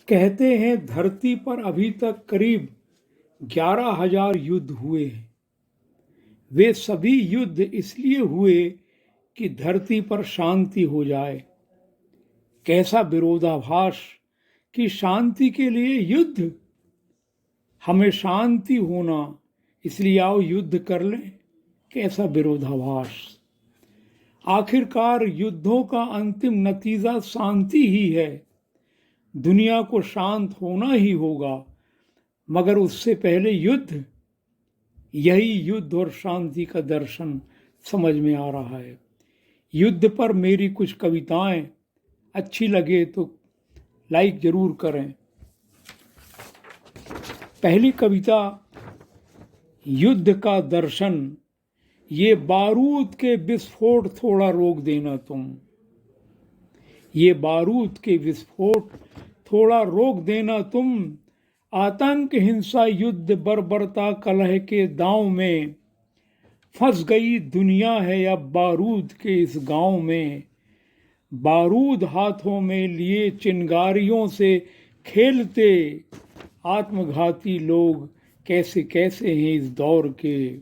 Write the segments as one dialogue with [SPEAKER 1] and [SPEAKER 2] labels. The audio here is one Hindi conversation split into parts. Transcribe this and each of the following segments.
[SPEAKER 1] कहते हैं धरती पर अभी तक करीब 11,000 युद्ध हुए हैं। वे सभी युद्ध इसलिए हुए कि धरती पर शांति हो जाए। कैसा विरोधाभास कि शांति के लिए युद्ध। हमें शांति होना, इसलिए आओ युद्ध कर लें। कैसा विरोधाभास। आखिरकार युद्धों का अंतिम नतीजा शांति ही है। दुनिया को शांत होना ही होगा, मगर उससे पहले युद्ध। यही युद्ध और शांति का दर्शन समझ में आ रहा है। युद्ध पर मेरी कुछ कविताएं अच्छी लगे तो लाइक जरूर करें। पहली कविता, युद्ध का दर्शन। ये बारूद के विस्फोट थोड़ा रोक देना तुम। ये बारूद के विस्फोट थोड़ा रोक देना तुम। आतंक, हिंसा, युद्ध, बर्बरता, कलह के दांव में फंस गई दुनिया है अब बारूद के इस गांव में। बारूद हाथों में लिए चिंगारियों से खेलते आत्मघाती लोग कैसे कैसे हैं इस दौर के।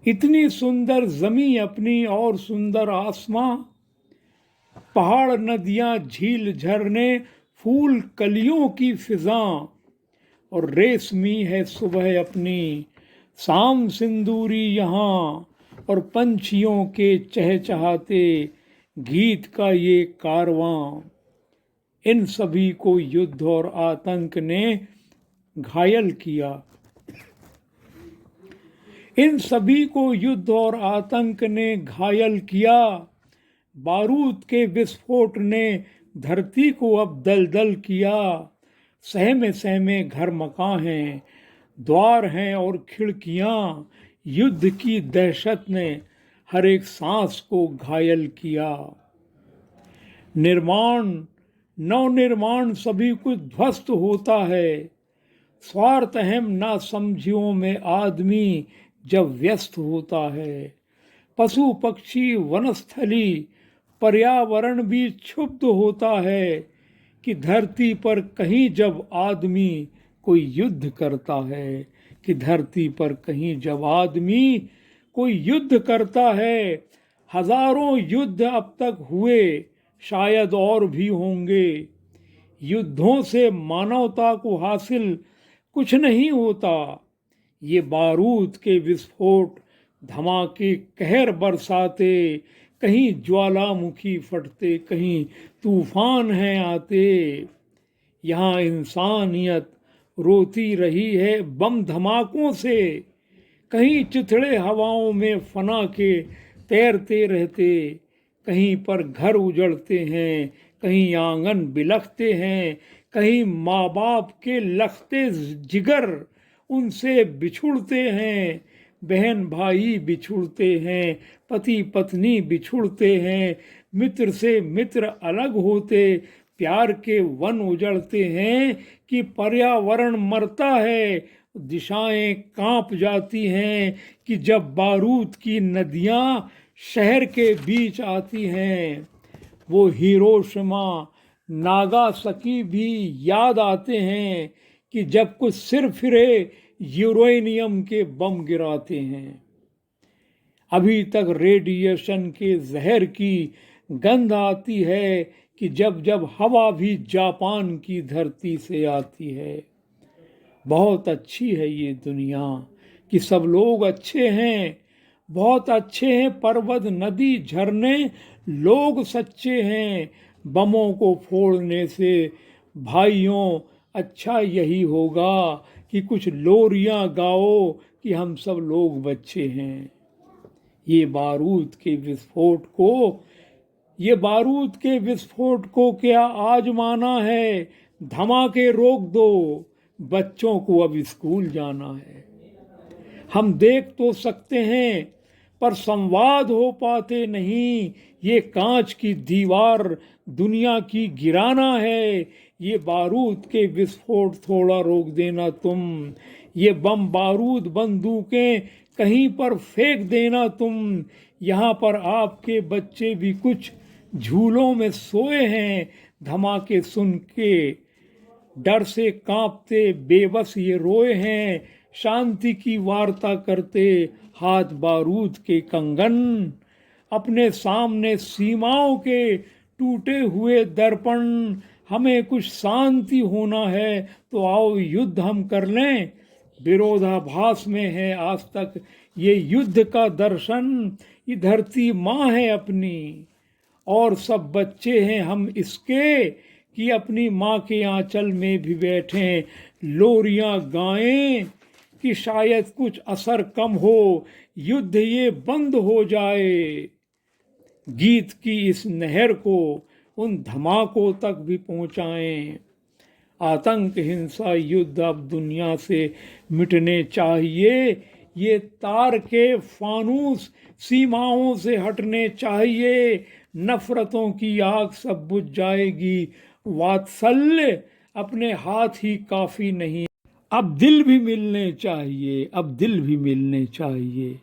[SPEAKER 1] इतनी सुंदर जमी अपनी और सुंदर आसमां, पहाड़, नदियां, झील, झरने, फूल, कलियों की फिजा, और रेशमी है सुबह अपनी, शाम सिंदूरी यहाँ, और पंछियों के चहचहाते गीत का ये कारवां। इन सभी को युद्ध और आतंक ने घायल किया। इन सभी को युद्ध और आतंक ने घायल किया। बारूद के विस्फोट ने धरती को अब दलदल किया। सहमे सहमे घर मकान हैं, द्वार हैं और खिड़कियां। युद्ध की दहशत ने हर एक सांस को घायल किया। निर्माण, नवनिर्माण सभी कुछ ध्वस्त होता है। स्वार्थ अहम ना समझियों में आदमी जब व्यस्त होता है। पशु पक्षी वनस्थली पर्यावरण भी क्षुब्ध होता है कि धरती पर कहीं जब आदमी कोई युद्ध करता है। कि धरती पर कहीं जब आदमी कोई युद्ध करता है। हजारों युद्ध अब तक हुए, शायद और भी होंगे। युद्धों से मानवता को हासिल कुछ नहीं होता। ये बारूद के विस्फोट धमाके कहर बरसाते, कहीं ज्वालामुखी फटते, कहीं तूफान हैं आते। यहाँ इंसानियत रोती रही है बम धमाकों से, कहीं चिथड़े हवाओं में फना के तैरते रहते। कहीं पर घर उजड़ते हैं, कहीं आंगन बिलखते हैं, कहीं माँ बाप के लखते जिगर उनसे बिछुड़ते हैं। बहन भाई बिछुड़ते हैं, पति पत्नी बिछुड़ते हैं, मित्र से मित्र अलग होते, प्यार के वन उजड़ते हैं। कि पर्यावरण मरता है, दिशाएं कांप जाती हैं। कि जब बारूद की नदियां शहर के बीच आती हैं। वो हिरोशिमा, नागासाकी भी याद आते हैं कि जब कुछ सिर फिरे यूरेनियम के बम गिराते हैं। अभी तक रेडिएशन के जहर की गंध आती है कि जब जब हवा भी जापान की धरती से आती है। बहुत अच्छी है ये दुनिया कि सब लोग अच्छे हैं, बहुत अच्छे हैं। पर्वत, नदी, झरने, लोग सच्चे हैं। बमों को फोड़ने से भाइयों अच्छा यही होगा कि कुछ लोरियां गाओ कि हम सब लोग बच्चे हैं। ये बारूद के विस्फोट को क्या आजमाना है। धमाके रोक दो, बच्चों को अब स्कूल जाना है। हम देख तो सकते हैं पर संवाद हो पाते नहीं। ये कांच की दीवार दुनिया की गिराना है। ये बारूद के विस्फोट थोड़ा रोक देना तुम। ये बम बारूद बंदूकें कहीं पर फेंक देना तुम। यहाँ पर आपके बच्चे भी कुछ झूलों में सोए हैं धमाके सुन के। डर से कांपते बेबस ये रोए हैं, शांति की वार्ता करते हाथ बारूद के कंगन। अपने सामने सीमाओं के टूटे हुए दर्पण, हमें कुछ शांति होना है तो आओ युद्ध हम कर लें। विरोधाभास में है आज तक ये युद्ध का दर्शन, ये धरती माँ है अपनी और सब बच्चे हैं हम इसके, कि अपनी माँ के आंचल में भी बैठें लोरियां गाएं, कि शायद कुछ असर कम हो, युद्ध ये बंद हो जाए। गीत की इस नहर को उन धमाकों तक भी पहुंचाएं। आतंक हिंसा युद्ध अब दुनिया से मिटने चाहिए, ये तार के फानूस सीमाओं से हटने चाहिए। नफरतों की आग सब बुझ जाएगी, वात्सल्य अपने हाथ ही काफी नहीं, अब दिल भी मिलने चाहिए, अब दिल भी मिलने चाहिए।